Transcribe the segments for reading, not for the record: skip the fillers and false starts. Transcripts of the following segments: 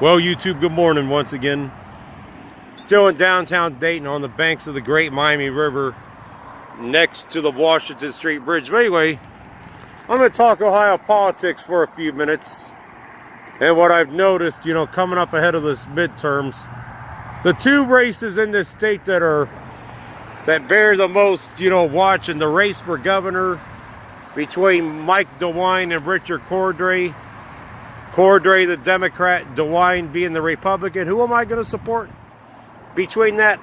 Well, YouTube, good morning once again. Still in downtown Dayton on the banks of the Great Miami River next to the Washington Street Bridge. But anyway, I'm going to talk Ohio politics for a few minutes. And what I've noticed, coming up ahead of this midterms, the two races in this state that bear the most, watch, and the race for governor between Mike DeWine and Richard Cordray. Cordray, the Democrat, DeWine being the Republican. Who am I going to support between that?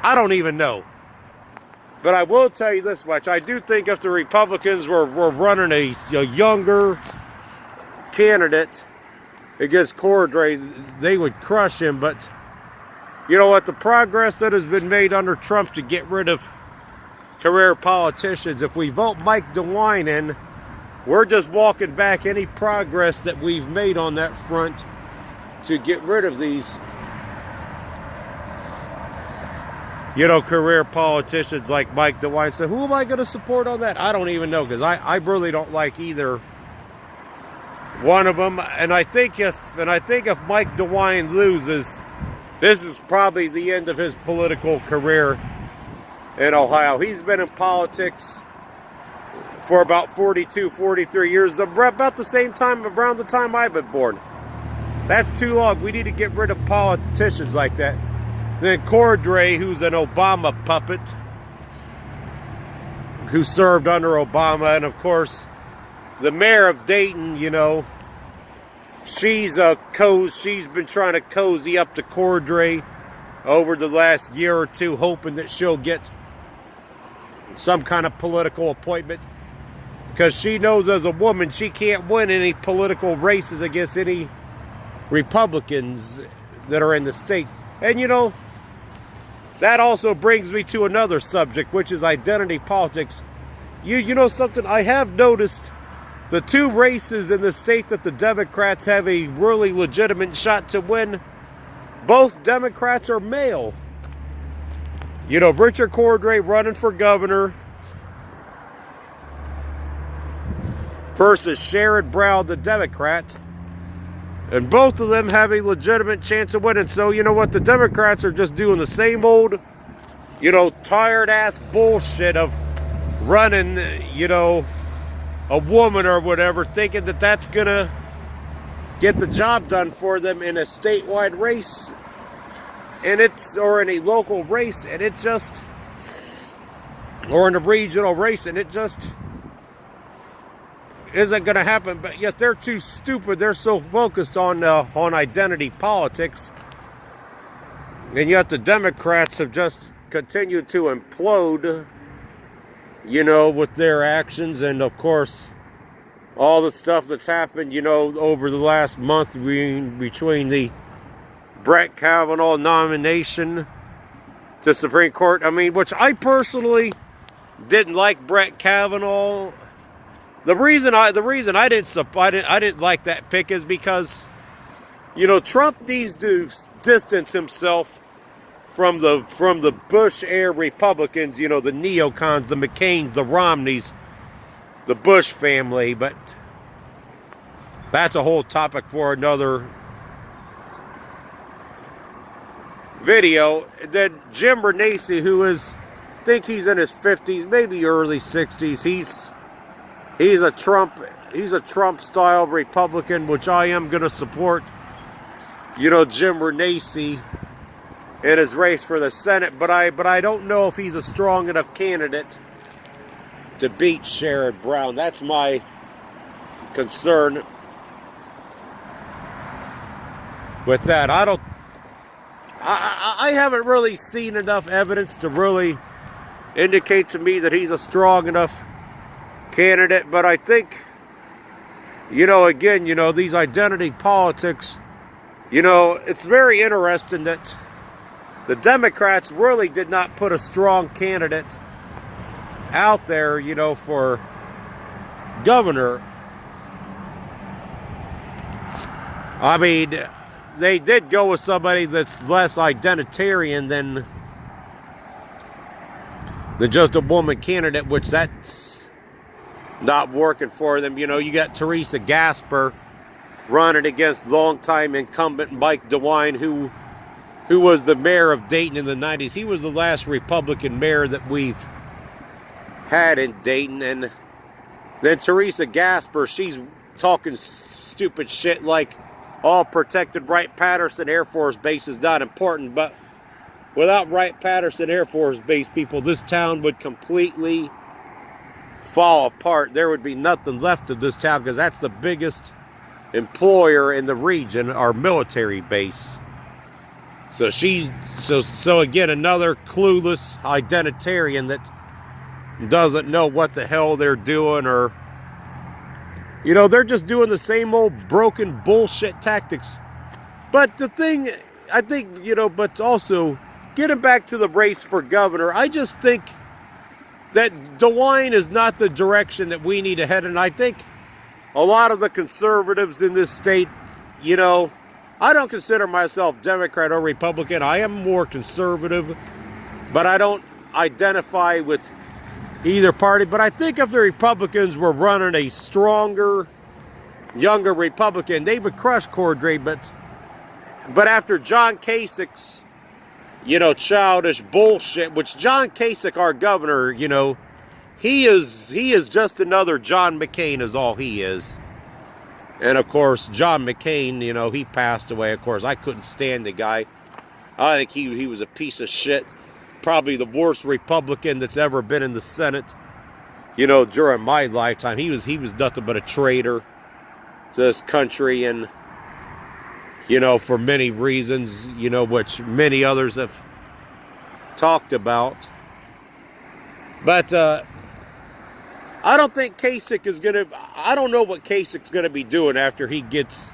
I don't even know. But I will tell you this much. I do think if the Republicans were running a younger candidate against Cordray, they would crush him. But you know what? The progress that has been made under Trump to get rid of career politicians, if we vote Mike DeWine in, we're just walking back any progress that we've made on that front to get rid of these, career politicians like Mike DeWine. So who am I going to support on that? I don't even know, because I really don't like either one of them. And I think if Mike DeWine loses, this is probably the end of his political career in Ohio. He's been in politics for about 42, 43 years, about the same time, around the time I've been born. That's too long. We need to get rid of politicians like that. Then Cordray, who's an Obama puppet, who served under Obama, and of course, the mayor of Dayton, she's been trying to cozy up to Cordray over the last year or two, hoping that she'll get some kind of political appointment, because she knows as a woman she can't win any political races against any Republicans that are in the state. And that also brings me to another subject, which is identity politics. You know something? I have noticed the two races in the state that the Democrats have a really legitimate shot to win, both Democrats are male. Richard Cordray running for governor versus Sherrod Brown, the Democrat. And both of them have a legitimate chance of winning. So, you know what? The Democrats are just doing the same old, tired-ass bullshit of running, a woman or whatever, thinking that that's going to get the job done for them in a statewide race. Or in a local race. Or in a regional race. And it just isn't going to happen. But yet they're too stupid. They're so focused on identity politics, and yet the Democrats have just continued to implode, with their actions. And of course, all the stuff that's happened, over the last month between the Brett Kavanaugh nomination to Supreme Court. Which I personally didn't like Brett Kavanaugh. The reason I didn't like that pick is because, Trump needs to distance himself from the Bush-era Republicans, the neocons, the McCains, the Romneys, the Bush family. But that's a whole topic for another video. Then Jim Renacci, who I think he's in his 50s, maybe early 60s, He's a Trump-style Republican, which I am going to support, Jim Renacci in his race for the Senate. But I don't know if he's a strong enough candidate to beat Sherrod Brown. That's my concern with that. I haven't really seen enough evidence to really indicate to me that he's a strong enough candidate. But I think, again, these identity politics, it's very interesting that the Democrats really did not put a strong candidate out there, for governor. They did go with somebody that's less identitarian than just a woman candidate, which that's not working for them. You got Teresa Gasper, running against longtime incumbent Mike DeWine, who was the mayor of Dayton in the 90s. He was the last Republican mayor that we've had in Dayton. And then Teresa Gasper, she's talking stupid shit like all protected Wright-Patterson Air Force Base is not important. But without Wright-Patterson Air Force Base, people, this town would completely fall apart. There would be nothing left of this town because that's the biggest employer in the region, our military base. So so again, another clueless identitarian that doesn't know what the hell they're doing, or, you know, they're just doing the same old broken bullshit tactics. But the thing, I think, you know, but also getting back to the race for governor, I just think that DeWine is not the direction that we need to head in. I think a lot of the conservatives in this state, you know, I don't consider myself Democrat or Republican. I am more conservative, but I don't identify with either party. But I think if the Republicans were running a stronger, younger Republican, they would crush Cordray. But after John Kasich's, you know, childish bullshit, which John Kasich, our governor, you know, he is just another John McCain is all he is. And of course, John McCain, you know, he passed away. Of course, I couldn't stand the guy. I think he was a piece of shit. Probably the worst Republican that's ever been in the Senate, you know, during my lifetime. He was nothing but a traitor to this country, and, you know, for many reasons, you know, which many others have talked about. But I don't think Kasich is going to, I don't know what Kasich's going to be doing after he gets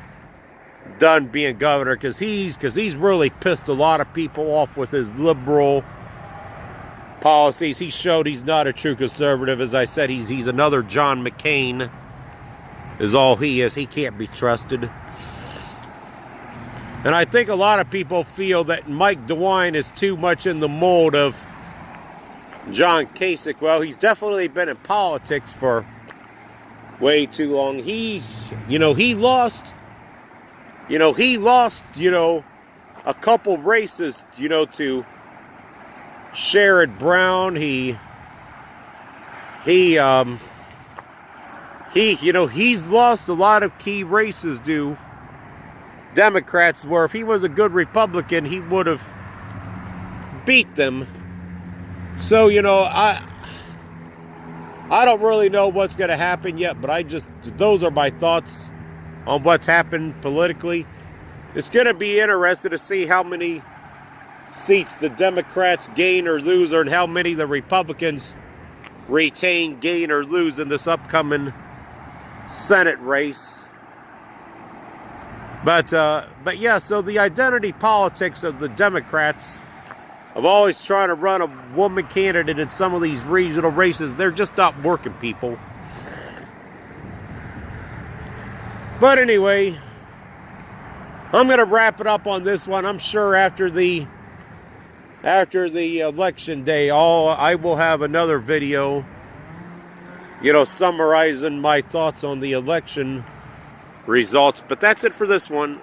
done being governor, because he's really pissed a lot of people off with his liberal policies. He showed he's not a true conservative. As I said, he's another John McCain is all he is. He can't be trusted. And I think a lot of people feel that Mike DeWine is too much in the mold of John Kasich. Well, he's definitely been in politics for way too long. He lost a couple races, you know, to Sherrod Brown. He's lost a lot of key races to Democrats, where if he was a good Republican, he would have beat them. So, you know, I don't really know what's going to happen yet, but those are my thoughts on what's happened politically. It's going to be interesting to see how many seats the Democrats gain or lose, and how many the Republicans retain, gain, or lose in this upcoming Senate race. But yeah, so the identity politics of the Democrats of always trying to run a woman candidate in some of these regional races, they're just not working, people. But anyway, I'm going to wrap it up on this one. I'm sure after the election day, I will have another video, you know, summarizing my thoughts on the election results. But that's it for this one.